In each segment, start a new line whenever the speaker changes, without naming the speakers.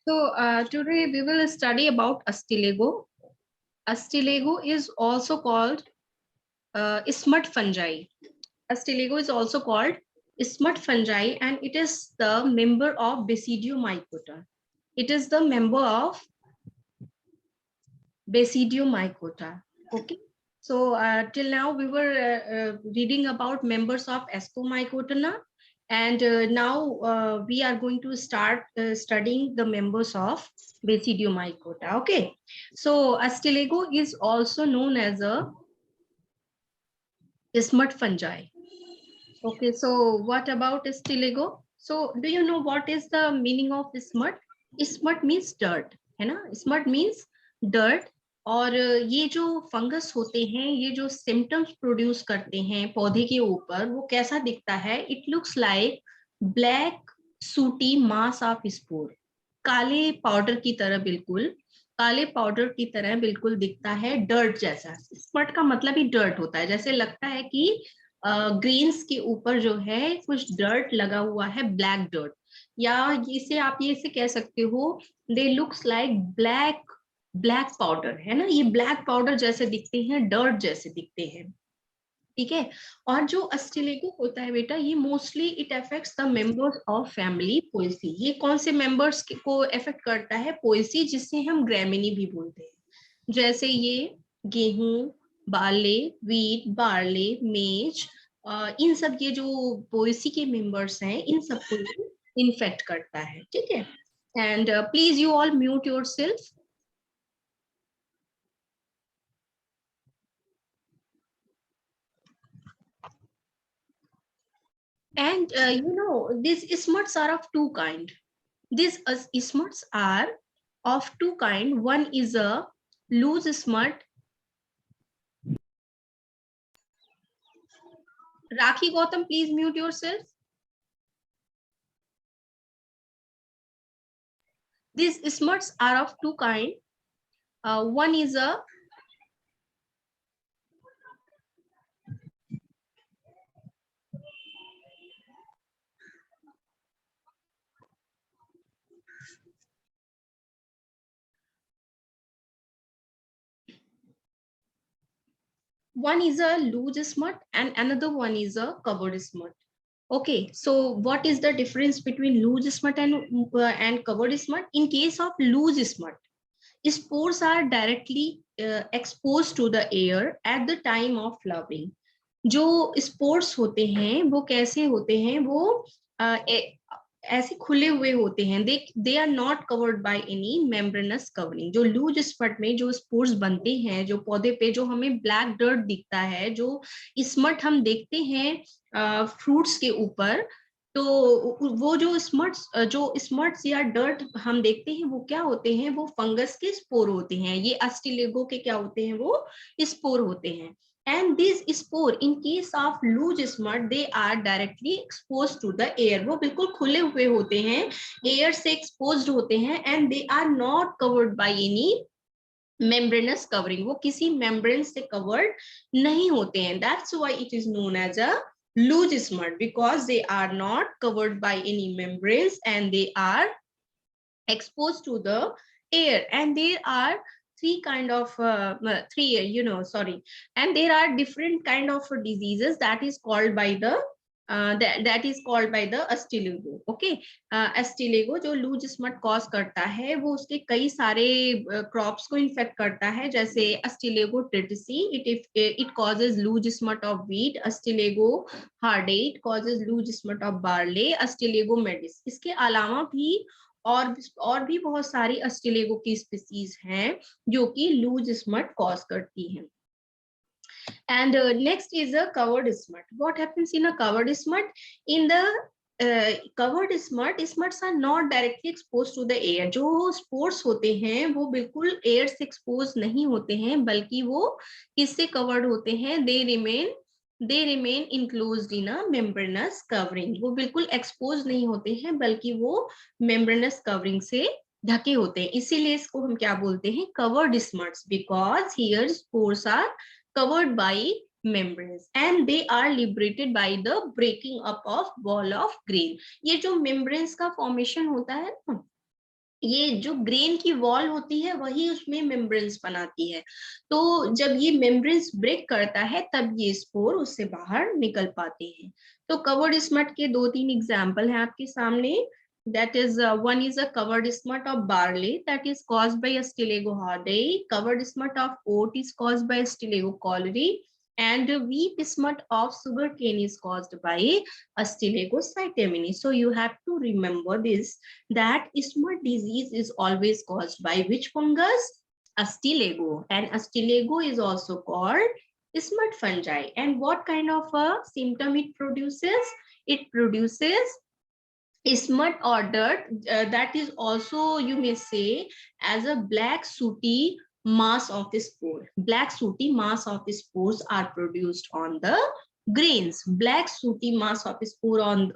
So today we will study about Astilago. Astilago is also called smut fungi. Astilago is also called smut fungi, and it is the member of Basidiomycota. It is the member of Basidiomycota. Okay. So till now we were reading about members of Ascomycotona, and now we are going to start studying the members of Basidiomycota. Okay. So Astilago is also known as a smut fungi. Okay. So what about Astilago? So do you know what is the meaning of smut? Smut means dirt, है ना? Smut means dirt. और ये जो fungus होते हैं, ये जो symptoms produce करते हैं पौधे के ऊपर, वो कैसा दिखता है? इट लुक्स लाइक ब्लैक सूटी मास ऑफ स्पोर, काले पाउडर की तरह, बिल्कुल काले पाउडर की तरह बिल्कुल दिखता है, डर्ट जैसा। स्मट का मतलब ही डर्ट होता है, जैसे लगता है कि ग्रेन्स के ऊपर जो है कुछ डर्ट लगा हुआ है, ब्लैक डर्ट, या इसे आप ये से कह सकते हो, दे लुक्स लाइक ब्लैक पाउडर, है ना? ये ब्लैक पाउडर जैसे दिखते हैं, डर्ट जैसे दिखते हैं, ठीक है। और जो अस्टिलेगो होता है बेटा, ये mostly it affects the members of family Poaceae. ये कौन से मेंबर्स को अफेक्ट करता है? पोएसी, जिससे हम ग्रैमिनी भी बोलते हैं, जैसे ये गेहूं, बार्ले, वीट, बार्ले, मेज, इन सब ये जो पोएसी के मेंबर्स हैं, इन सबको इन्फेक्ट करता है, ठीक है। And please you all mute yourself. And these smuts are of two kind. These smuts are of two kind. One is a loose smut. Rakhi Gautam, please mute yourself. These smuts are of two kind. One is a loose smut and another one is a covered smut. Okay, so what is the difference between loose smut and covered smut? In case of loose smut, spores are directly exposed to the air at the time of flowering. जो sports होते हैं वो कैसे होते हैं? वो ऐसे खुले हुए होते हैं, they are not covered by any membranous covering. जो लूज स्पट में जो स्पोर्स बनते हैं, जो पौधे पे जो हमें ब्लैक डर्ट दिखता है, जो स्मट हम देखते हैं फ्रूट्स के ऊपर, तो वो जो स्मट्स या डर्ट हम देखते हैं, वो क्या होते हैं? वो फंगस के स्पोर होते हैं। ये अस्टिलेगो के क्या होते हैं? वो स्पोर होते हैं। And these spore, in case of loose smut, they are directly exposed to the air. वो बिल्कुल खुले हुए होते हैं, एयर से एक्सपोज्ड होते हैं, and they are not covered by any membranous covering. वो किसी membrane से covered नहीं होते हैं. That's why it is known as a loose smut, because they are not covered by any membranes and they are exposed to the air. And there are and there are different kind of diseases that is called by the Ustilago. Okay, Ustilago जो loose smut cause करता है, वो उसके कई सारे crops को infect करता है, जैसे Ustilago tritici, it causes loose smut of wheat, Ustilago hordei, it causes loose smut of barley, Ustilago maydis. इसके अलावा भी और भी बहुत सारी अस्टिलेगो की स्पीसीज हैं जो कि लूज स्मट कॉज करती हैं। And next is a covered smut. What happens in a covered smut? In the covered smuts are not directly exposed to the air. जो spores होते हैं वो बिल्कुल air से expose नहीं होते हैं, बल्कि वो किससे covered होते हैं? They remain enclosed in a membranous covering. वो बिल्कुल expose नहीं होते हैं, बल्कि वो membranous covering से ढके होते हैं। इसीलिए इसको हम क्या बोलते हैं? Covered smuts, because here spores are covered by membranes and they are liberated by the breaking up of wall of grain. ये जो membranes का formation होता है ना, ये जो ग्रेन की वॉल होती है वही उसमें मेम्ब्रेन्स बनाती है। तो जब ये मेम्ब्रेन्स ब्रेक करता है तब ये स्पोर उससे बाहर निकल पाते हैं। तो कवर्ड स्मट के 2-3 एग्जाम्पल हैं आपके सामने। That is one is a covered smut of barley that is caused by a Stillego hordeae. Covered smut of oat is caused by Stillego cholerae, and wheat smut of sugarcane is caused by Stillego cytemini. So you have to remember this, that smut disease is always caused by which fungus? Stillego, and Stillego is also called smut fungi. And what kind of a symptom it produces? It produces smut or dirt, that is also you may say as a black sooty mass of the spore. Black sooty mass of the spores are produced on the grains. Black sooty mass of spore on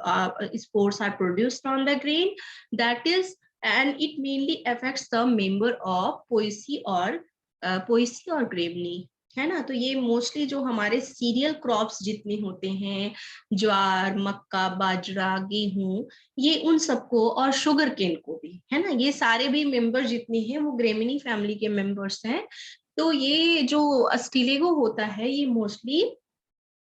spores are produced on the grain. That is, and it mainly affects the member of poaceae or gramineae, है ना। तो ये mostly जो हमारे cereal crops जितने होते हैं, ज्वार, मक्का, बाजरा, गेहूं, ये उन सबको, और शुगर केन को भी, है ना, ये सारे भी मेंबर जितने हैं वो ग्रेमिनी फैमिली के मेंबर्स हैं। तो ये जो अस्टिलेगो होता है ये मोस्टली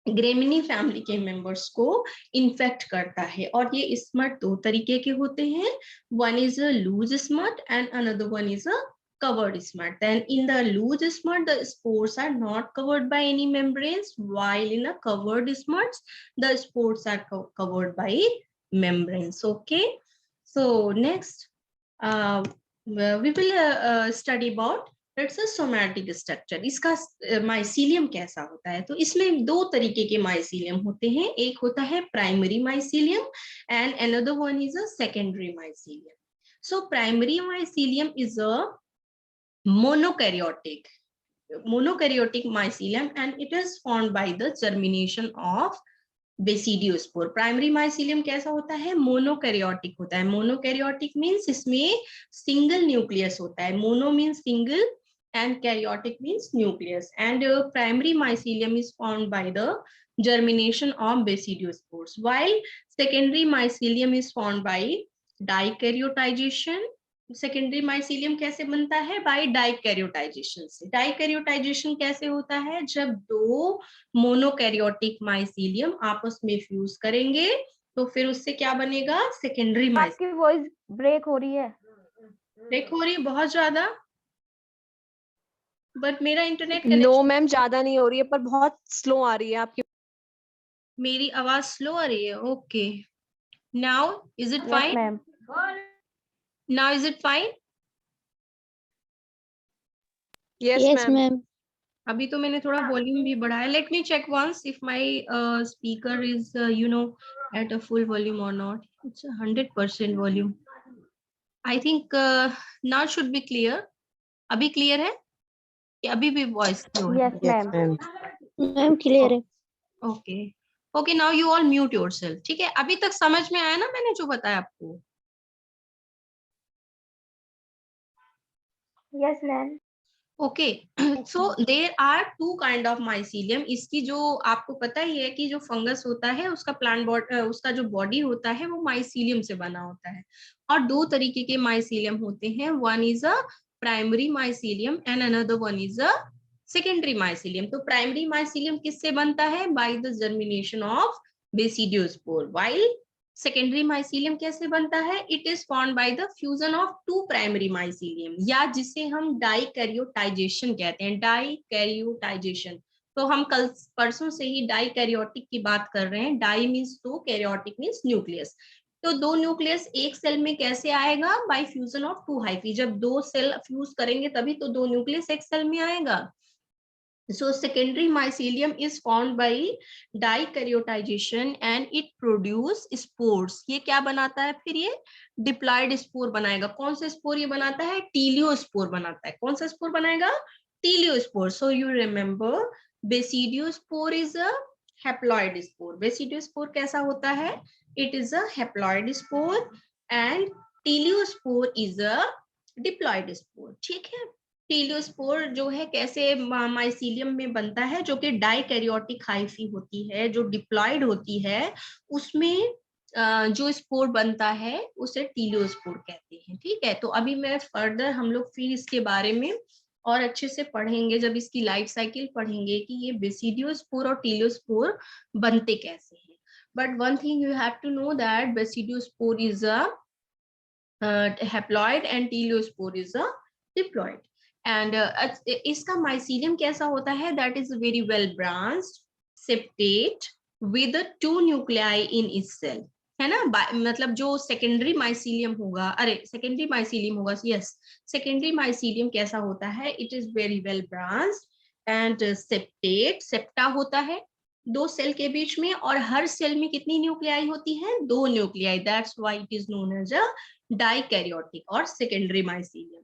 ग्रेमिनी फैमिली के मेंबर्स को इन्फेक्ट करता है। और ये स्मट 2 तरीके के होते हैं, one is a loose smut and another one is a covered smut. Then in the loose smut, the spores are not covered by any membranes, while in a covered smuts, the spores are covered by membranes. Okay, so next we will study about it's a somatic structure. इसका mycelium कैसा होता है? तो इसमें 2 तरीके के mycelium होते हैं, एक होता है primary mycelium and another one is a secondary mycelium. So primary mycelium is a monokaryotic mycelium, and it is formed by the germination of basidiospore. Primary mycelium कैसा होता है? मोनोकैरियोटिक होता है। मोनोकैरियोटिक मींस इसमें सिंगल न्यूक्लियस होता है। Mono means single and karyotic means nucleus, and primary mycelium is formed by the germination of basidiospores, while secondary mycelium is formed by dikaryotisation। Secondary mycelium कैसे बनता है? Bye dikaryotisation से। Dikaryotisation कैसे होता है? जब 2 मोनोकैरियोटिक माइसीलियम आपस में फ्यूज करेंगे तो फिर उससे क्या बनेगा? Secondary mycelium.
आपकी वॉइस ब्रेक हो रही है।
ब्रेक हो रही है बहुत ज्यादा, बट मेरा इंटरनेट
नो
कनेक्शन,
मैम ज्यादा नहीं हो रही है पर बहुत स्लो आ रही है आपकी।
मेरी आवाज स्लो आ रही है। Okay, now is it
yes
fine?
Ma'am.
Now is it fine?
Yes ma'am.
अभी तो मैंने थोड़ा वॉल्यूम भी बढ़ाया। Let me check once if my speaker is at a full volume और not. It's 100% volume. I think now should be clear. अभी clear है कि अभी भी वॉइस स्लो है?
Yes ma'am.
मैम क्लियर है।
Okay okay, now you all mute yourself. ठीक है, अभी तक समझ में आया ना मैंने जो बताया आपको?
Yes ma'am.
Okay, so there are 2 kind of mycelium. इसकी जो आपको पता ही है कि जो फंगस होता है उसका उसका जो बॉडी होता है वो माइसीलियम से बना होता है। और 2 तरीके के माइसीलियम होते हैं, one is a primary mycelium and another one is a secondary mycelium. तो प्राइमरी माइसीलियम किससे बनता है? By the germination of basidiospore. While secondary mycelium कैसे बनता है? It is formed by the fusion of 2 primary mycelium, या जिसे हम डाइकैरियोटाइजेशन कहते हैं। डाइकैरियोटाइजेशन, तो हम कल परसों से ही डाइकैरियोटिक की बात कर रहे हैं। Di means 2, karyotic means nucleus. तो 2 न्यूक्लियस एक सेल में कैसे आएगा? By fusion of 2 hyphae. जब 2 सेल फ्यूज करेंगे तभी तो 2 न्यूक्लियस एक सेल में आएगा। So secondary mycelium is formed by dikaryotisation and it produce spores। ये क्या बनाता है? फिर ये डिप्लॉयड स्पोर बनाएगा। कौन सा स्पोर ये बनाता है? टीलियोस्पोर बनाता है। कौन सा स्पोर बनाएगा? Teliospore. So you remember basidiospore is a haploid spore. Basidiospore कैसा होता है? It is a haploid spore and teliospore is a diploid spore. ठीक है, टीलियोस्पोर जो है कैसे माइसीलियम में बनता है? जो कि डाइकैरियोटिक हाइफी होती है, जो डिप्लॉयड होती है, उसमें जो स्पोर बनता है उसे टीलियोस्पोर कहते हैं। ठीक है, तो अभी मैं फर्दर हम लोग फिर इसके बारे में और अच्छे से पढ़ेंगे जब इसकी लाइफ साइकिल पढ़ेंगे कि ये बेसिडियोस्पोर और टीलियोस्पोर बनते कैसे हैं। But one thing you have to know that basidiospore is a haploid and teliospore is a diploid. And इसका माइसीलियम कैसा होता है, that is very well branched septate with 2 nuclei in its cell, है ना। मतलब जो सेकेंडरी माइसीलियम होगा, अरे सेकेंडरी माइसीलियम होगा, यस, सेकेंडरी माइसीलियम कैसा होता है, it is very well branched and septate, septa होता है 2 सेल के बीच में, और हर सेल में कितनी न्यूक्लियाई होती है, 2 nuclei, that's why it is known as a dikaryotic और secondary mycelium.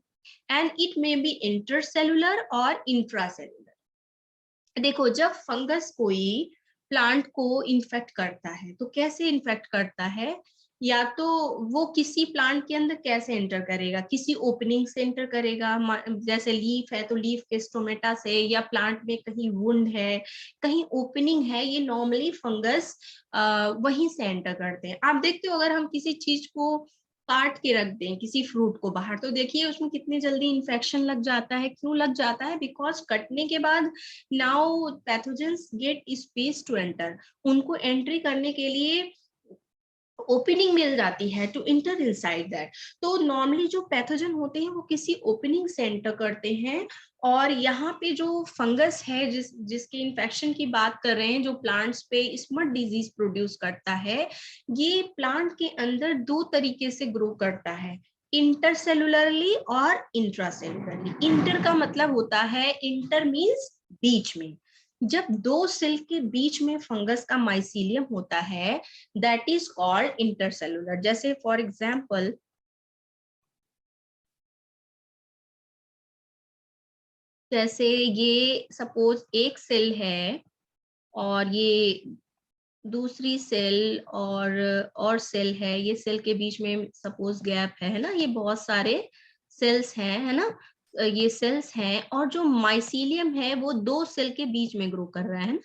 And it may be intercellular और इंट्रासेलुलर। देखो, जब फंगस कोई प्लांट को इन्फेक्ट करता है तो कैसे इन्फेक्ट करता है, या तो वो किसी प्लांट के अंदर कैसे एंटर करेगा, किसी ओपनिंग से एंटर करेगा, जैसे लीफ है तो लीफ के स्टोमेटा से, या प्लांट में कहीं वुंड है, कहीं ओपनिंग है, ये नॉर्मली फंगस वहीं से एंटर करते हैं। आप देखते हो अगर हम किसी चीज को काट के रख दें, किसी फ्रूट को बाहर, तो देखिए उसमें कितनी जल्दी इन्फेक्शन लग जाता है। क्यों लग जाता है, बिकॉज कटने के बाद now pathogens get space to enter, उनको एंट्री करने के लिए ओपनिंग मिल जाती है टू इंटर इनसाइड दैट। तो नॉर्मली जो पैथोजन होते हैं वो किसी ओपनिंग से एंटर करते हैं, और यहाँ पे जो फंगस है जिसके इन्फेक्शन की बात कर रहे हैं, जो प्लांट्स पे स्मट डिजीज प्रोड्यूस करता है, ये प्लांट के अंदर 2 तरीके से ग्रो करता है, इंटरसेलुलरली और इंट्रासेलुलरली। इंटर का मतलब होता है, इंटर मीन्स बीच में, जब 2 सेल के बीच में फंगस का माइसीलियम होता है दैट इज कॉल्ड इंटरसेलुलर। जैसे फॉर एग्जांपल, जैसे ये सपोज एक सेल है और ये दूसरी सेल और सेल है, ये सेल के बीच में सपोज गैप है ना, ये बहुत सारे सेल्स हैं, है ना, ये सेल्स हैं, और जो माइसीलियम है वो 2 सेल के बीच में ग्रो कर रहा है ना,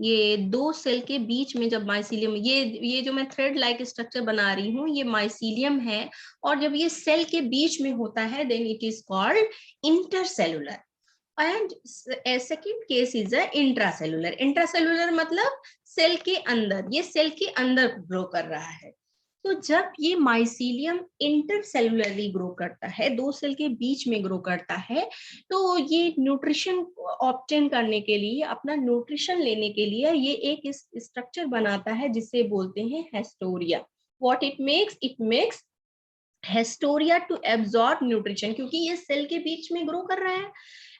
ये 2 सेल के बीच में जब माइसीलियम, ये जो मैं थ्रेड लाइक स्ट्रक्चर बना रही हूँ ये माइसीलियम है, और जब ये सेल के बीच में होता है then it is called intercellular. And second case is a intracellular. Intracellular मतलब सेल के अंदर, ये सेल के अंदर ग्रो कर रहा है। तो जब ये माइसीलियम इंटरसेलुलरली ग्रो करता है, 2 सेल के बीच में ग्रो करता है, तो ये न्यूट्रिशन ऑब्टेन करने के लिए, अपना न्यूट्रिशन लेने के लिए ये एक स्ट्रक्चर बनाता है जिसे बोलते हैं haustoria. What it makes haustoria to absorb nutrition, क्योंकि ये सेल के बीच में ग्रो कर रहा है।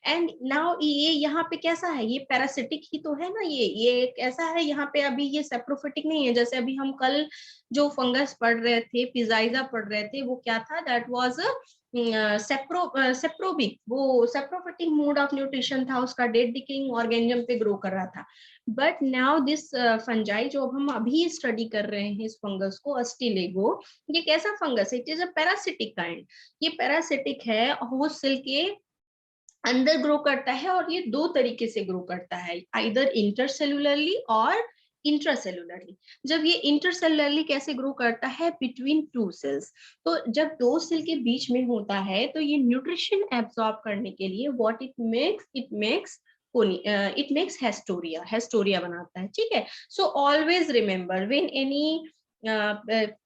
एंड नाउ ये यहाँ पे कैसा है, ये पैरासिटिक ही तो है ना, ये कैसा है, यहाँ पे अभी ये सेप्रोफिटिक नहीं है। जैसे अभी हम कल जो फंगस पढ़ रहे थे, पिजाइजा पढ़ रहे थे, वो क्या था, दैट वाज सेप्रोबिक, वो सेप्रोफिटिक मोड ऑफ न्यूट्रिशन था, उसका डेड डिकेइंग ऑर्गेनिज्म पे ग्रो कर रहा था। बट नाउ दिस फंजाई जो हम अभी स्टडी कर रहे हैं, इस फंगस को अस्टिलेगो, ये कैसा फंगस है, it is a parasitic kind. ये पैरासिटिक है, होस्ट सेल के अंदर ग्रो करता है, और ये 2 तरीके से ग्रो करता है, आइदर इंटरसेलुलरली और इंट्रासेलुलरली। जब ये इंटरसेलुलरली कैसे ग्रो करता है, बिटवीन 2 सेल्स। तो जब 2 सेल के बीच में होता है तो ये न्यूट्रिशन एब्सॉर्ब करने के लिए व्हाट इट मेक्स हेस्टोरिया बनाता है। ठीक है, so always remember when any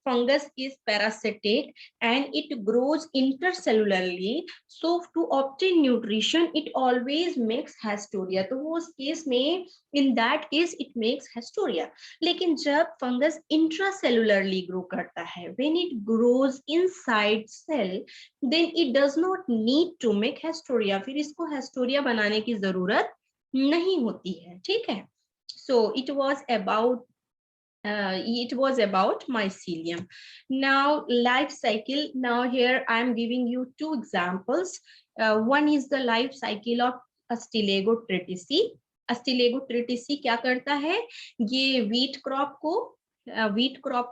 fungus is parasitic and it grows intercellularly, so to obtain nutrition it always makes hestoria। तो वो उस केस में, in that case it makes hestoria। लेकिन जब फंगस इंट्रासेलुलरली ग्रो करता है, when it grows inside cell then it does not need to make hestoria, फिर इसको हेस्टोरिया बनाने की जरूरत नहीं होती है। ठीक है, so it was about mycelium. Now life cycle, now here I am giving you 2 examples. One is the life cycle of Astilego tritici. Astilego tritici क्या करता है, ये वीट क्रॉप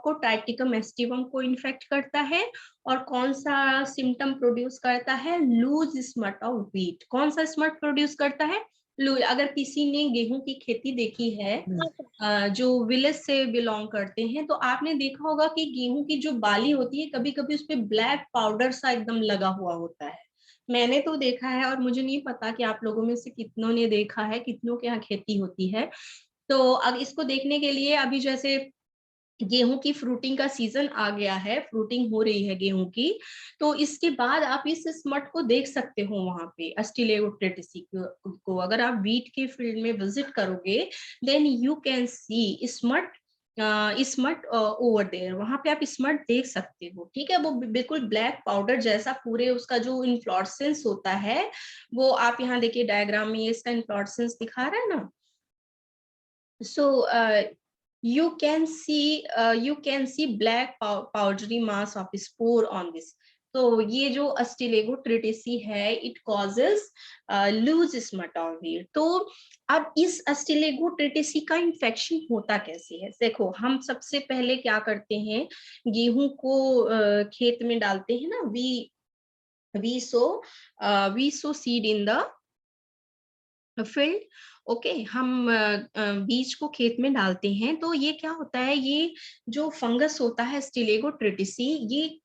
को ट्राइटिकम एस्टिवम को इन्फेक्ट करता है, और कौन सा सिम्टम प्रोड्यूस करता है, लूज स्मट ऑफ व्हीट। कौन सा स्मट प्रोड्यूस करता है, अगर किसी ने गेहूं की खेती देखी है, जो विलेज से बिलोंग करते हैं, तो आपने देखा होगा कि गेहूं की जो बाली होती है कभी कभी उस पे ब्लैक पाउडर सा एकदम लगा हुआ होता है। मैंने तो देखा है, और मुझे नहीं पता कि आप लोगों में से कितनों ने देखा है, कितनों के यहाँ खेती होती है। तो अब इसको देखने के लिए अभी जैसे गेहूं की फ्रूटिंग का सीजन आ गया है, फ्रूटिंग हो रही है गेहूं की, तो इसके बाद आप इस स्मट को देख सकते हो वहां पे अस्टिलेगोट्रेटिसी को। अगर आप वीट के फील्ड में विजिट करोगे, then you can see smut, smut over there, वहां पे आप स्मट देख सकते हो। ठीक है, वो बिल्कुल ब्लैक पाउडर जैसा, पूरे उसका जो इन्फ्लोरेसेंस होता है वो आप यहाँ देखिए डायग्राम में, इसका इन्फ्लोरेसेंस दिखा रहा है ना। So you can see black powdery mass of spore on this. तो ये जो अस्टिलेगोट्रिटिसी है, it causes loose smut on wheel. तो अब इस अस्टिलेगोट्रिटिसी का इन्फेक्शन होता कैसे है, देखो हम सबसे पहले क्या करते हैं, गेहूं को खेत में डालते हैं ना, we sow seed in the field. Okay, हम बीज को खेत में डालते हैं, तो ये क्या होता है, ये जो फंगस होता है स्टिलेगोट्रिटिसी,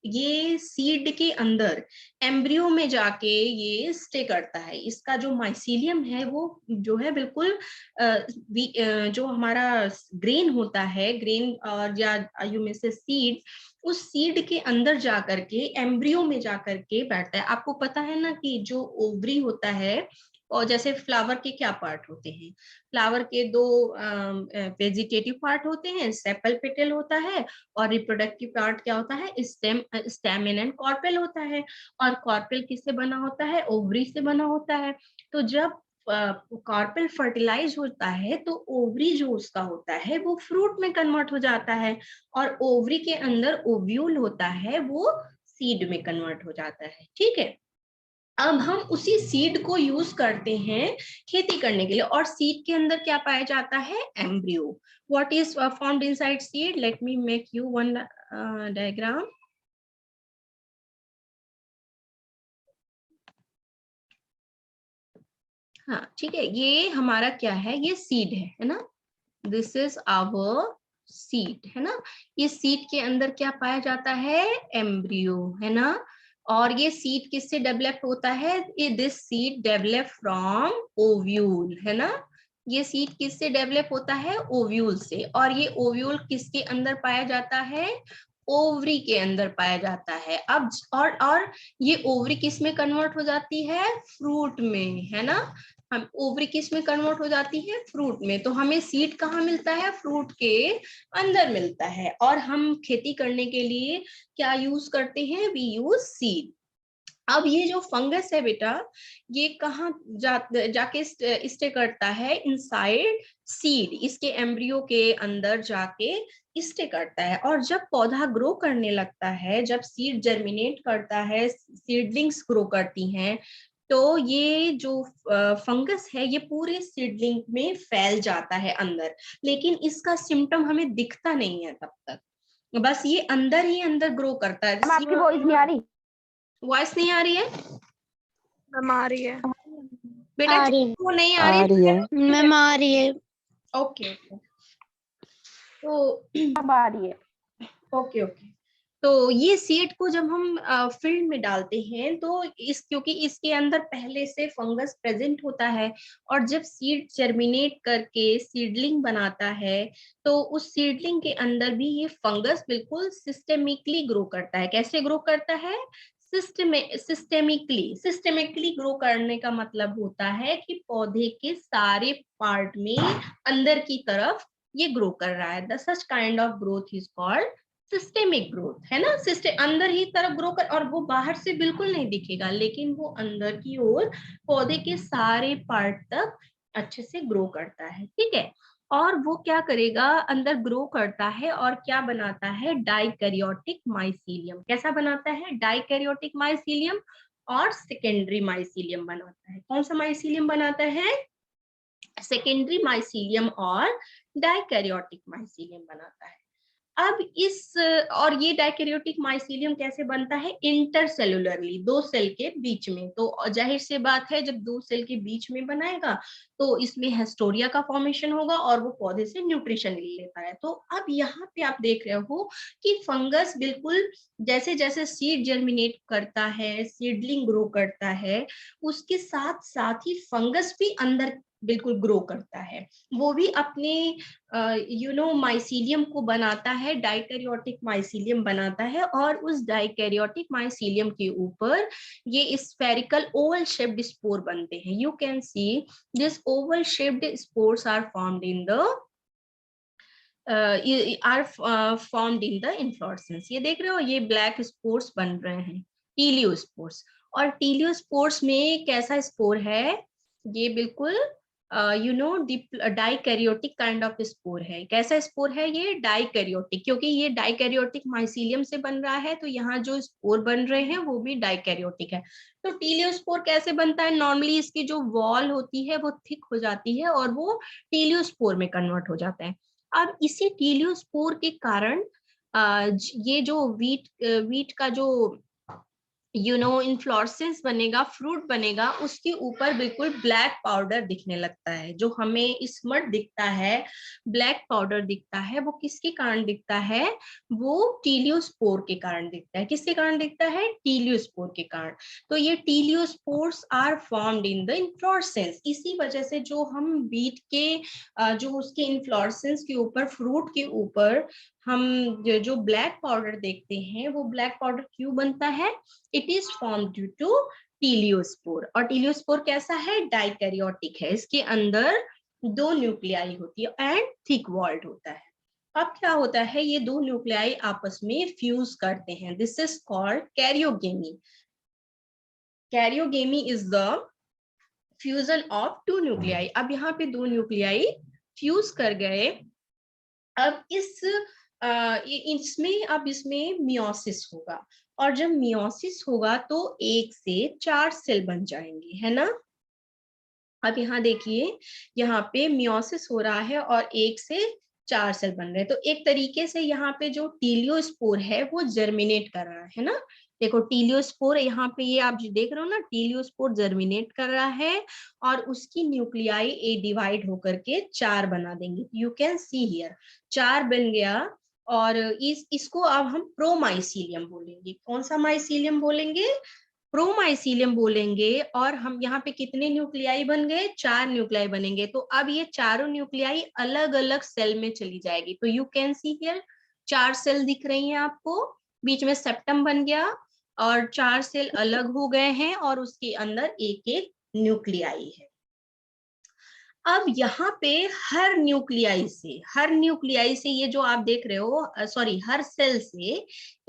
ये सीड के अंदर एम्ब्रियो में जाके ये स्टे करता है। इसका जो माइसीलियम है वो जो है बिल्कुल जो हमारा ग्रेन होता है, ग्रेन और या यू में से सीड, उस सीड के अंदर जाकर के एम्ब्रियो में जाकर के बैठता है। आपको पता है ना कि जो ओवरी होता है, और जैसे फ्लावर के क्या पार्ट होते हैं, फ्लावर के दो वेजिटेटिव पार्ट होते हैं, सेपल पेटल होता है, और रिप्रोडक्टिव पार्ट क्या होता है, स्टेमेन एंड कॉर्पेल होता है। और कॉर्पेल किससे बना होता है, ओवरी से बना होता है। तो जब कॉर्पेल फर्टिलाइज होता है तो ओवरी जो उसका होता है वो फ्रूट में कन्वर्ट हो जाता है, और ओवरी के अंदर ओव्यूल होता है, वो सीड में कन्वर्ट हो जाता है। ठीक है, अब हम उसी सीड को यूज करते हैं खेती करने के लिए, और सीड के अंदर क्या पाया जाता है, embryo. What is formed inside seed, let me make you one diagram. हाँ ठीक है, ये हमारा क्या है, ये सीड है ना, दिस इज आवर सीड, है ना। ये सीड के अंदर क्या पाया जाता है, एम्ब्रियो, है ना। और ये सीड किससे डेवलप होता है, this seed develop from ovule, है ना। ये सीड किससे डेवलप होता है, ओव्यूल से। और ये ओव्यूल किसके अंदर पाया जाता है, ओवरी के अंदर पाया जाता है। अब और ये ओवरी किस में कन्वर्ट हो जाती है, फ्रूट में, है ना। हम ओवरी किस में कन्वर्ट हो जाती है, फ्रूट में। तो हमें सीड कहाँ मिलता है, फ्रूट के अंदर मिलता है। और हम खेती करने के लिए क्या यूज करते हैं, वी यूज सीड। अब ये जो फंगस है बेटा, ये कहाँ जाके स्टे करता है, इनसाइड सीड, इसके एम्ब्रियो के अंदर जाके स्टे करता है। और जब पौधा ग्रो करने लगता है, जब सीड जर्मिनेट करता है, सीडलिंग्स ग्रो करती हैं, तो ये जो फंगस है ये पूरे सीडलिंग में फैल जाता है अंदर, लेकिन इसका सिम्टम हमें दिखता नहीं है तब तक, बस ये अंदर ही अंदर ग्रो करता है।
आपकी वॉइस नहीं आ रही,
वॉइस नहीं आ रही है
मैम आ रही है।
बेटा,
आ रही है,
वो नहीं आ
आ
रही
रही है।
मैम आ रही है।
ओके ओके, तो
अब आ रही है।
ओके ओके, तो ये सीड को जब हम फील्ड में डालते हैं, तो क्योंकि इसके अंदर पहले से फंगस प्रेजेंट होता है, और जब सीड जर्मिनेट करके सीडलिंग बनाता है, तो उस सीडलिंग के अंदर भी ये फंगस बिल्कुल सिस्टेमिकली ग्रो करता है। कैसे ग्रो करता है, सिस्टेमिकली ग्रो करने का मतलब होता है कि पौधे के सारे पार्ट में अंदर की तरफ ये ग्रो कर रहा है। The such kind of growth is called systemic growth, है ना। सिस्टम अंदर ही तरफ ग्रो कर, और वो बाहर से बिल्कुल नहीं दिखेगा, लेकिन वो अंदर की ओर पौधे के सारे पार्ट तक अच्छे से ग्रो करता है। ठीक है, और वो क्या करेगा, अंदर ग्रो करता है और क्या बनाता है, डाइकैरियोटिक माइसीलियम। कैसा बनाता है, डाइकैरियोटिक माइसीलियम और सेकेंडरी माइसीलियम बनाता है। कौन सा माइसीलियम बनाता है, सेकेंडरी माइसीलियम और डाइकैरियोटिक माइसीलियम बनाता है। अब इस और ये डाइकैरियोटिक माइसीलियम कैसे बनता है? इंटरसेलुलरली, दो सेल के बीच में। तो जाहिर सी बात है जब दो सेल के बीच में बनाएगा तो इसमें हेस्टोरिया का फॉर्मेशन होगा और वो पौधे से न्यूट्रिशन ले लेता है। तो अब यहाँ पे आप देख रहे हो कि फंगस बिल्कुल जैसे जैसे सीड जर्मिनेट करता है, सीडलिंग ग्रो करता है, उसके साथ साथ ही फंगस भी अंदर बिल्कुल ग्रो करता है। वो भी अपने माइसीलियम को बनाता है, डाइकैरियोटिक माइसीलियम बनाता है, और उस डाइकैरियोटिक माइसीलियम के ऊपर ये स्फेरिकल ओवल शेप्ड स्पोर बनते हैं। You can see this oval shaped spores are formed in the inflorescence. ये देख रहे हो, ये ब्लैक स्पोर्स बन रहे हैं, टीलियोस्पोर्स। और टीलियोस्पोर्स में कैसा स्पोर है? ये बिल्कुल डाइकैरियोटिक काइंड ऑफ स्पोर है। कैसा स्पोर है ये? डाइकैरियोटिक, क्योंकि ये डाइकैरियोटिक माइसीलियम से बन रहा है तो यहाँ जो स्पोर बन रहे हैं वो भी डाइकैरियोटिक है। तो टीलियोस्पोर कैसे बनता है? नॉर्मली इसकी जो वॉल होती है वो थिक हो जाती है और वो टीलियोस्पोर में कन्वर्ट हो जाता है। अब इसी टीलियोस्पोर के कारण ये जो वीट का जो इन्फ्लोरेसेंस बनेगा, फ्रूट बनेगा, उसके ऊपर बिल्कुल ब्लैक पाउडर दिखने लगता है। जो हमें स्मट दिखता है, ब्लैक पाउडर दिखता है, वो किसके कारण दिखता है? वो टीलियोस्पोर के कारण दिखता है। किसके कारण दिखता है? टीलियोस्पोर के कारण। तो ये teliospores are formed in the inflorescence. इसी वजह से जो हम बीट के जो उसके इन्फ्लोरेसेंस के ऊपर, फ्रूट के ऊपर हम जो ब्लैक पाउडर देखते हैं, वो ब्लैक पाउडर क्यों बनता है? It is form due to teliospore. और टीलियोस्पोर कैसा है? डाइकैरियोटिक है। इसके अंदर दो न्यूक्लियाई होती है एंड थिक वॉल्ड होता है। अब क्या होता है? ये दो न्यूक्लियाई आपस में फ्यूज करते हैं। This is called karyogamy. Karyogamy is the fusion of two nuclei. अब यहाँ पे दो न्यूक्लियाई फ्यूज कर गए। अब इसमें मियोसिस होगा, और जब मियोसिस होगा तो 1 से 4 सेल बन जाएंगे, है ना? अब यहाँ देखिए, यहाँ पे मियोसिस हो रहा है और 1 से 4 सेल बन रहे हैं। तो एक तरीके से यहाँ पे जो टीलियोस्पोर है वो जर्मिनेट कर रहा है ना। देखो टीलियोस्पोर यहाँ पे, ये आप जो देख रहे हो ना, टीलियोस्पोर जर्मिनेट कर रहा है और उसकी न्यूक्लियाई ए डिवाइड होकर के 4 बना देंगे। यू कैन सी हियर 4 बन गया। और इसको अब हम प्रोमाइसीलियम बोलेंगे। कौन सा माइसीलियम बोलेंगे? प्रोमाइसीलियम बोलेंगे। और हम यहाँ पे कितने न्यूक्लियाई बन गए? 4 न्यूक्लियाई बनेंगे। तो अब ये चारों न्यूक्लियाई अलग अलग सेल में चली जाएगी। तो you can see here 4 cell दिख रही हैं आपको, बीच में सेप्टम बन गया और 4 सेल अलग हो गए हैं और उसके अंदर एक एक न्यूक्लियाई है। अब यहाँ पे हर न्यूक्लियाई से ये जो आप देख रहे हो, सॉरी, हर सेल से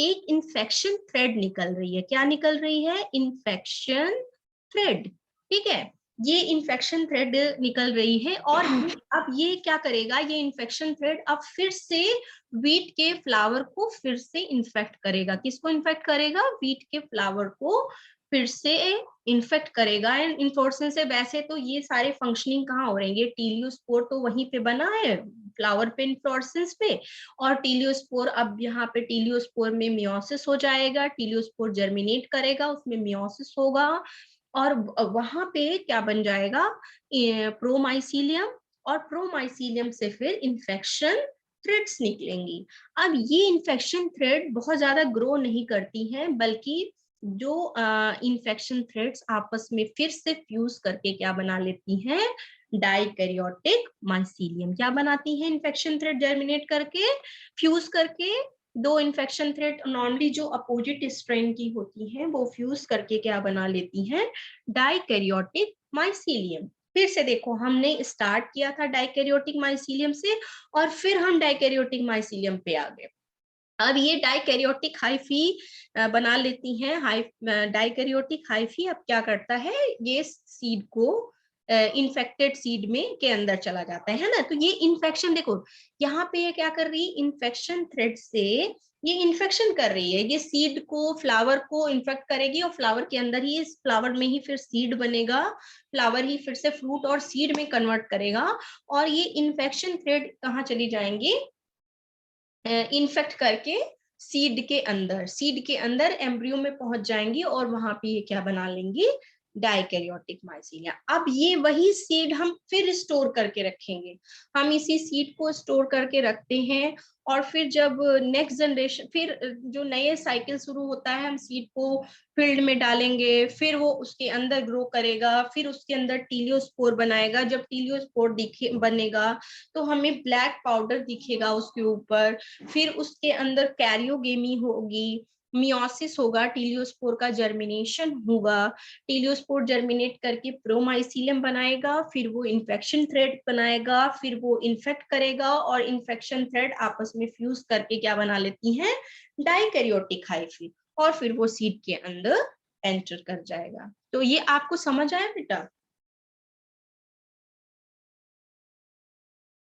एक इन्फेक्शन थ्रेड निकल रही है। क्या निकल रही है? Infection thread. ठीक है, ये इन्फेक्शन थ्रेड निकल रही है। और अब ये क्या करेगा? ये इन्फेक्शन थ्रेड अब फिर से वीट के फ्लावर को फिर से इन्फेक्ट करेगा। किसको इन्फेक्ट करेगा? वीट के फ्लावर को फिर से इन्फेक्ट करेगा। एंड इन्फ्लोरेसेंस से वैसे तो ये सारे फंक्शनिंग कहाँ हो रहे हैं? ये टीलियोस्पोर तो वहीं पे बना है, फ्लावर पे, इन्फ्लोरेसेंस पे। और टीलियोस्पोर, अब यहाँ पे टीलियोस्पोर में मियोसिस हो जाएगा, टीलियोस्पोर जर्मिनेट करेगा, उसमें मियोसिस होगा और वहां पे क्या बन जाएगा? प्रोमाइसीलियम। और प्रोमाइसीलियम से फिर इन्फेक्शन थ्रेड्स निकलेंगी। अब ये इन्फेक्शन थ्रेड बहुत ज्यादा ग्रो नहीं करती हैं, बल्कि जो इन्फेक्शन थ्रेड्स आपस में फिर से फ्यूज करके क्या बना लेती हैं? Dikaryotic mycelium. क्या बनाती हैं? इन्फेक्शन थ्रेड जर्मिनेट करके, फ्यूज करके, दो इन्फेक्शन थ्रेड नॉर्मली जो अपोजिट स्ट्रेन की होती हैं वो फ्यूज करके क्या बना लेती हैं? Dikaryotic mycelium. फिर से देखो, हमने स्टार्ट किया था डाइकैरियोटिक माइसीलियम से और फिर हम डाइकैरियोटिक माइसीलियम पे आ गए। अब ये डाइकैरियोटिक हाइफी बना लेती हैं। डाइकैरियोटिक हाइफी अब क्या करता है? ये सीड को इन्फेक्टेड सीड में के अंदर चला जाता है ना। तो ये इन्फेक्शन देखो, यहाँ पे ये क्या कर रही है? इन्फेक्शन थ्रेड से ये इन्फेक्शन कर रही है। ये सीड को, फ्लावर को इन्फेक्ट करेगी और फ्लावर के अंदर ही, इस फ्लावर में ही फिर सीड बनेगा, फ्लावर ही फिर से फ्रूट और सीड में कन्वर्ट करेगा। और ये इन्फेक्शन थ्रेड कहाँ चली जाएंगी? इन्फेक्ट करके सीड के अंदर एम्ब्रियो में पहुंच जाएंगी और वहां पे ये क्या बना लेंगी, डाइकैरियोटिक माइसीलिया। अब ये वही सीड हम फिर स्टोर करके रखेंगे, हम इसी सीड को स्टोर करके रखते हैं और फिर जब नेक्स्ट जनरेशन, फिर जो नए साइकिल शुरू होता है, हम सीड को फील्ड में डालेंगे, फिर वो उसके अंदर ग्रो करेगा, फिर उसके अंदर टीलियोस्पोर बनाएगा। जब टीलियोस्पोर दिखे बनेगा तो हमें ब्लैक पाउडर दिखेगा उसके ऊपर, फिर उसके अंदर कैरियोगेमी होगी, मियोसिस होगा, टीलियोस्पोर का जर्मिनेशन होगा, टीलियोस्पोर जर्मिनेट करके प्रोमाइसीलियम बनाएगा, फिर वो इन्फेक्शन थ्रेड बनाएगा, फिर वो इन्फेक्ट करेगा और इन्फेक्शन थ्रेड आपस में फ्यूज करके क्या बना लेती हैं, डाइकैरियोटिक हाइफी, और फिर वो सीड के अंदर एंटर कर जाएगा। तो ये आपको समझ आया बेटा?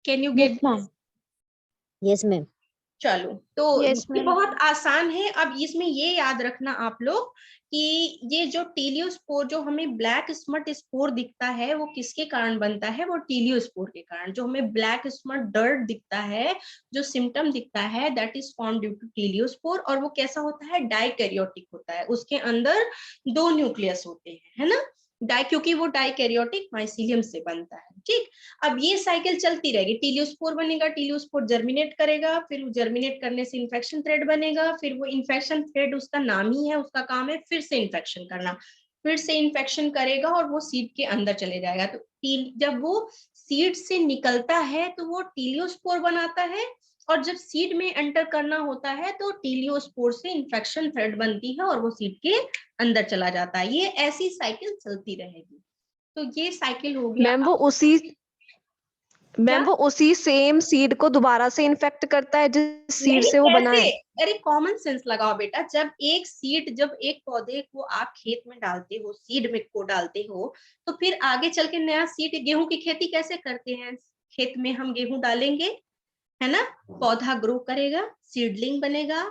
Can you get?
Yes ma'am.
चलो, तो
Yes,
ये
ma'am.
बहुत आसान है। अब इसमें ये याद रखना आप लोग कि ये जो टीलियोस्पोर, जो हमें ब्लैक स्मट स्पोर दिखता है, वो किसके कारण बनता है, वो टीलियोस्पोर के कारण। जो हमें ब्लैक स्मट डर्ट दिखता है, जो सिम्टम दिखता है, that is form due to teliospore. और वो कैसा होता है, डाइकैरियोटिक होता है, उसके अंदर 2 न्यूक्लियस होते हैं, है ना, क्योंकि वो डाइकैरियोटिक माइसीलियम से बनता है। ठीक, अब ये साइकिल चलती रहेगी, टीलियोस्पोर बनेगा, टीलियोस्पोर जर्मिनेट करेगा, फिर जर्मिनेट करने से इन्फेक्शन थ्रेड बनेगा, फिर वो इन्फेक्शन थ्रेड, उसका नाम ही है, उसका काम है फिर से इन्फेक्शन करना, फिर से इन्फेक्शन करेगा और वो सीड के अंदर चले जाएगा। तो जब वो सीड से निकलता है तो वो टीलियोस्पोर बनाता है, और जब सीड में एंटर करना होता है तो टीलियोस्पोर से इन्फेक्शन थ्रेड बनती है और वो सीड के अंदर चला जाता है। ये ऐसी साइकिल चलती रहेगी। तो ये साइकिल हो गया।
मैम वो उसी सेम सीड को दोबारा से इन्फेक्ट करता है जिस सीड
नहीं,
से वो बना है?
अरे कॉमन सेंस लगाओ बेटा। जब एक पौधे को आप खेत में डालते हो, सीड में को डालते हो, तो फिर आगे चल के नया सीड, गेहूं की खेती कैसे करते हैं, खेत में हम गेहूं डालेंगे, है ना, पौधा ग्रो करेगा, सीडलिंग बनेगा,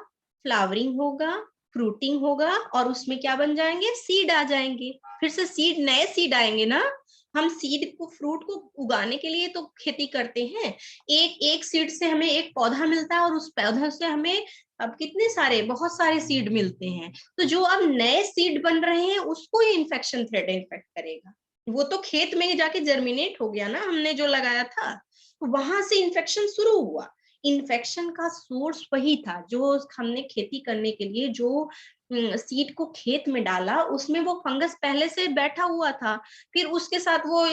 फ्लावरिंग होगा, फ्रूटिंग होगा, और उसमें क्या बन जाएंगे, सीड आ जाएंगे, फिर से सीड, नए सीड आएंगे ना। हम सीड को, फ्रूट को उगाने के लिए तो खेती करते हैं। एक एक सीड से हमें एक पौधा मिलता है और उस पौधे से हमें अब कितने सारे, बहुत सारे सीड मिलते हैं। तो जो अब नए सीड बन रहे हैं उसको ये इन्फेक्शन थ्रेड इन्फेक्ट करेगा। वो तो खेत में जाके जर्मिनेट हो गया ना, हमने जो लगाया था, तो वहां से इन्फेक्शन शुरू हुआ। इन्फेक्शन का सोर्स वही था, जो हमने खेती करने के लिए जो सीड को खेत में डाला, उसमें वो फंगस पहले से बैठा हुआ था, फिर उसके साथ वो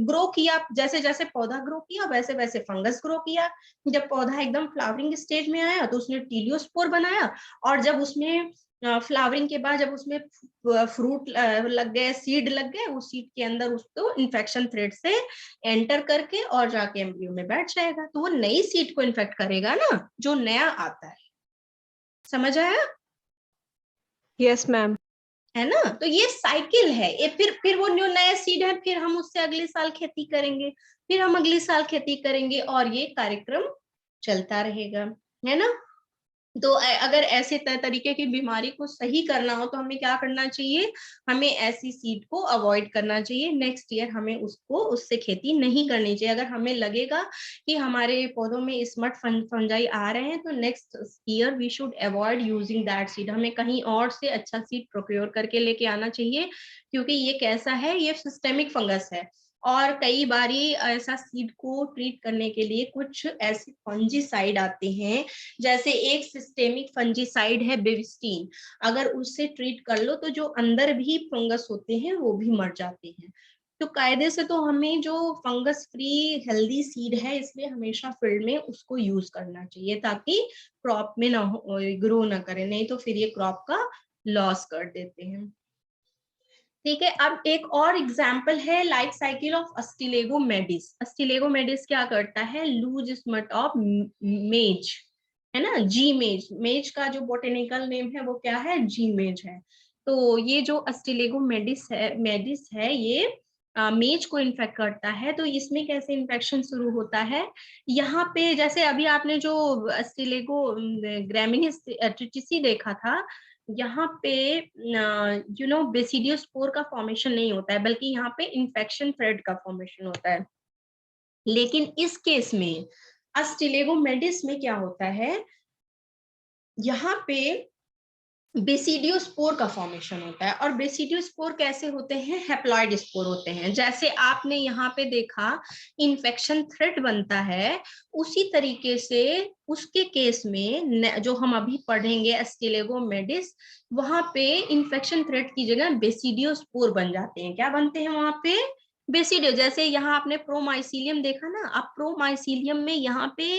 ग्रो किया, जैसे जैसे पौधा ग्रो किया वैसे वैसे फंगस ग्रो किया। जब पौधा एकदम फ्लावरिंग स्टेज में आया तो उसने टीलियोस्पोर बनाया, और जब उसमें फ्लावरिंग के बाद जब उसमें फ्रूट लग गए, सीड लग गए, उस सीड के अंदर उसको इन्फेक्शन थ्रेड से एंटर करके और जाके एम्ब्रियो में बैठ जाएगा। तो वो नई सीड को इन्फेक्ट करेगा ना, जो नया आता है। समझ आया?
Yes ma'am.
है ना। तो ये साइकिल है, ये फिर वो न्यू नया सीड है, फिर हम उससे अगले साल खेती करेंगे, फिर हम अगले साल खेती करेंगे, और ये कार्यक्रम चलता रहेगा, है ना। तो अगर ऐसे तरीके की बीमारी को सही करना हो तो हमें क्या करना चाहिए, हमें ऐसी सीड को अवॉइड करना चाहिए। नेक्स्ट ईयर हमें उससे खेती नहीं करनी चाहिए। अगर हमें लगेगा कि हमारे पौधों में स्मट फंजाई आ रहे हैं तो next year we should avoid using that seed. हमें कहीं और से अच्छा सीड प्रोक्योर करके लेके आना चाहिए, क्योंकि ये कैसा है, ये सिस्टेमिक फंगस है, और कई बारी ऐसा सीड को ट्रीट करने के लिए कुछ ऐसे फंजीसाइड आते हैं, जैसे एक सिस्टेमिक फंजीसाइड है बेविस्टीन। अगर उससे ट्रीट कर लो तो जो अंदर भी फंगस होते हैं वो भी मर जाते हैं। तो कायदे से तो हमें जो फंगस फ्री हेल्दी सीड है, इसलिए हमेशा फील्ड में उसको यूज करना चाहिए, ताकि क्रॉप में ना ग्रो ना करे, नहीं तो फिर ये क्रॉप का लॉस कर देते हैं। ठीक है, अब एक और एग्जाम्पल है life cycle of Ustilago maydis. Ustilago maydis क्या करता है, लूज स्मट ऑफ मेज, है ना, जी मेज। मेज का जो बोटेनिकल नेम है वो क्या है, जी मेज है। तो ये जो अस्टिलेगो मेडिस है ये मेज को इन्फेक्ट करता है। तो इसमें कैसे इन्फेक्शन शुरू होता है, यहाँ पे जैसे अभी आपने जो अस्टिलेगो ग्रामिनीस ट्रिटिसी देखा था, यहाँ पे बेसिडियोस्पोर का फॉर्मेशन नहीं होता है, बल्कि यहाँ पे इन्फेक्शन थ्रेड का फॉर्मेशन होता है। लेकिन इस केस में अस्टिलेगोमेडिस में क्या होता है, यहाँ पे बेसिडियोस्पोर का फॉर्मेशन होता है। और बेसिडियोस्पोर कैसे होते हैं, हैप्लॉइड स्पोर होते हैं। जैसे आपने यहाँ पे देखा इन्फेक्शन थ्रेट बनता है, उसी तरीके से उसके केस में जो हम अभी पढ़ेंगे एस्टिलेगोमेडिस, वहां पे इन्फेक्शन थ्रेट की जगह बेसिडियोस्पोर बन जाते हैं। क्या बनते हैं वहां पे, बेसिडियो। जैसे यहाँ आपने प्रोमाइसीलियम देखा ना, अब प्रोमाइसीलियम में यहाँ पे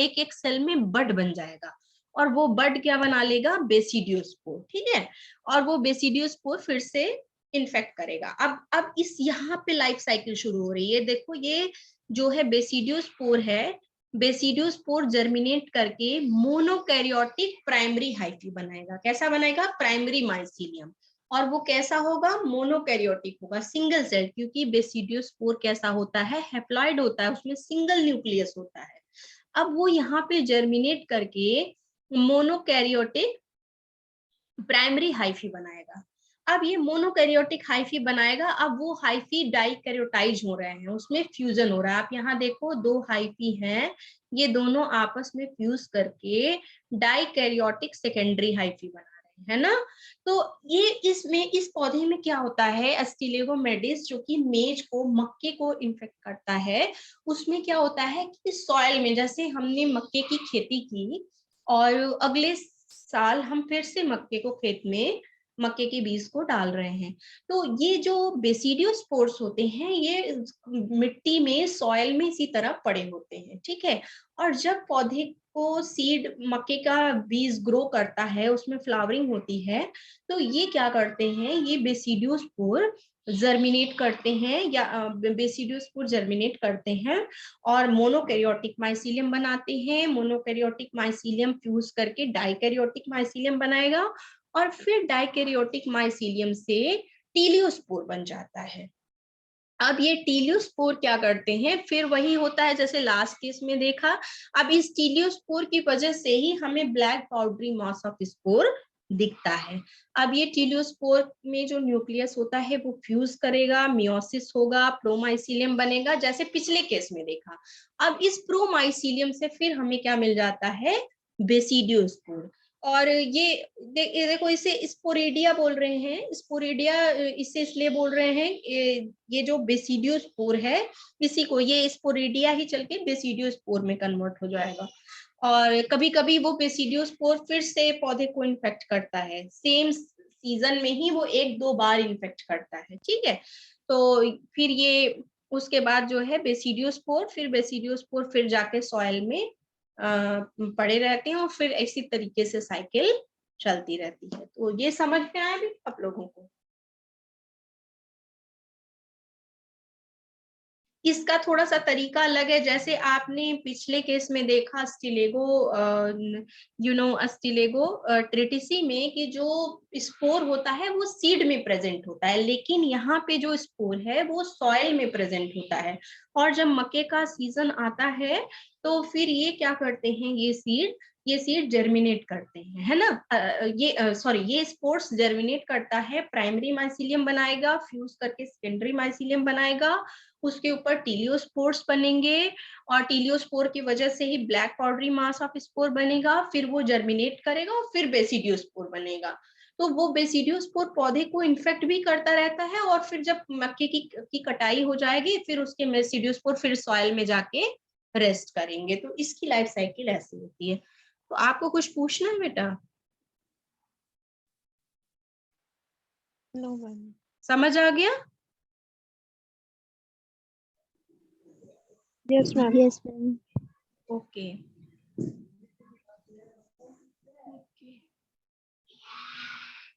एक एक सेल में बड बन जाएगा, और वो बड क्या बना लेगा, बेसिडियोस्पोर, ठीक है। और वो बेसिडियोस्पोर फिर से इन्फेक्ट करेगा। अब इस यहाँ पे लाइफ साइकिल शुरू हो रही है। देखो ये जो है बेसिडियोस्पोर है, बेसिडियोस्पोर जर्मिनेट करके मोनोकैरियोटिक प्राइमरी हाइफी बनाएगा। कैसा बनाएगा, प्राइमरी माइसीलियम। और वो कैसा होगा, मोनोकैरियोटिक होगा, सिंगल सेल, क्योंकि बेसिडियोस्पोर कैसा होता है, हैप्लॉइड होता है, उसमें सिंगल न्यूक्लियस होता है। अब वो यहाँ पे जर्मिनेट करके मोनोकैरियोटिक प्राइमरी हाइफी बनाएगा। अब ये मोनोकैरियोटिक हाइफी बनाएगा, अब वो हाइफी डाइकैरियोटाइज हो रहे हैं, उसमें फ्यूजन हो रहा है। आप यहाँ देखो दो हाइफी हैं, ये दोनों आपस में फ्यूज करके डाइकैरियोटिक सेकेंडरी हाइफी बना रहे हैं, है ना। तो ये इसमें इस पौधे में क्या होता है, अस्टिलेगोमेडिस जो कि मेज को, मक्के को इन्फेक्ट करता है, उसमें क्या होता है कि सॉइल में, जैसे हमने मक्के की खेती की और अगले साल हम फिर से मक्के को खेत में मक्के के बीज को डाल रहे हैं, तो ये जो बेसिडियोस्पोर्स होते हैं ये मिट्टी में, सॉइल में इसी तरह पड़े होते हैं, ठीक है। और जब पौधे को सीड, मक्के का बीज ग्रो करता है, उसमें फ्लावरिंग होती है, तो ये क्या करते हैं, ये बेसिडियोस्पोर जर्मिनेट करते हैं, या बेसिडियोस्पोर जर्मिनेट करते हैं और मोनोकैरियोटिक माइसीलियम बनाते हैं। मोनोकैरियोटिक माइसीलियम फ्यूज करके डाइकैरियोटिक माइसीलियम बनाएगा, और फिर डाइकैरियोटिक माइसीलियम से टीलियोस्पोर बन जाता है। अब ये टीलियोस्पोर क्या करते हैं, फिर वही होता है जैसे लास्ट केस में देखा। अब इस टीलियोस्पोर की वजह से ही हमें black powdery mass of spore दिखता है। अब ये टीलियोस्पोर में जो न्यूक्लियस होता है वो फ्यूज करेगा, मियोसिस होगा, प्रोमाइसीलियम बनेगा, जैसे पिछले केस में देखा। अब इस प्रोमाइसीलियम से फिर हमें क्या मिल जाता है, बेसिडियोस्पोर। और ये देखो इसे स्पोरेडिया बोल रहे हैं। स्पोरेडिया इसे इसलिए बोल रहे हैं, ये जो बेसिडियोस्पोर है, इसी को, ये स्पोरेडिया ही चल के बेसिडियोस्पोर में कन्वर्ट हो जाएगा। और कभी कभी वो बेसिडियोस्पोर फिर से पौधे को इन्फेक्ट करता है, सेम सीजन में ही वो एक दो बार इन्फेक्ट करता है, ठीक है। तो फिर ये उसके बाद जो है बेसिडियोस्पोर फिर जाके सॉइल में पड़े रहते हैं, और फिर इसी तरीके से साइकिल चलती रहती है। तो ये समझ में आया भी आप लोगों को। इसका थोड़ा सा तरीका अलग है। जैसे आपने पिछले केस में देखा अस्टिलेगो अस्टिलेगो ट्रिटिसी में कि जो स्पोर होता है वो सीड में प्रेजेंट होता है, लेकिन यहाँ पे जो स्पोर है वो सॉइल में प्रेजेंट होता है। और जब मक्के का सीजन आता है तो फिर ये क्या करते हैं, ये सीड जर्मिनेट करते हैं, है ना। ये स्पोर्स जर्मिनेट करता है, प्राइमरी माइसीलियम बनाएगा, फ्यूज करके सेकेंडरी माइसीलियम बनाएगा, उसके ऊपर टीलियोस्पोर्स बनेंगे, और टीलियोस्पोर की वजह से ही black powdery mass of spore बनेगा, फिर वो जर्मिनेट करेगा और फिर बेसिडियोस्पोर बनेगा। तो वो बेसिडियोस्पोर पौधे को इन्फेक्ट भी करता रहता है, और फिर जब मक्के की कटाई हो जाएगी फिर उसके बेसिडियोस्पोर फिर सॉइल में जाके रेस्ट करेंगे। तो इसकी लाइफ साइकिल ऐसी होती है। तो आपको कुछ पूछना है बेटा?
No ma'am.
समझ आ गया?
Yes ma'am.
Yes, ma'am.
Okay.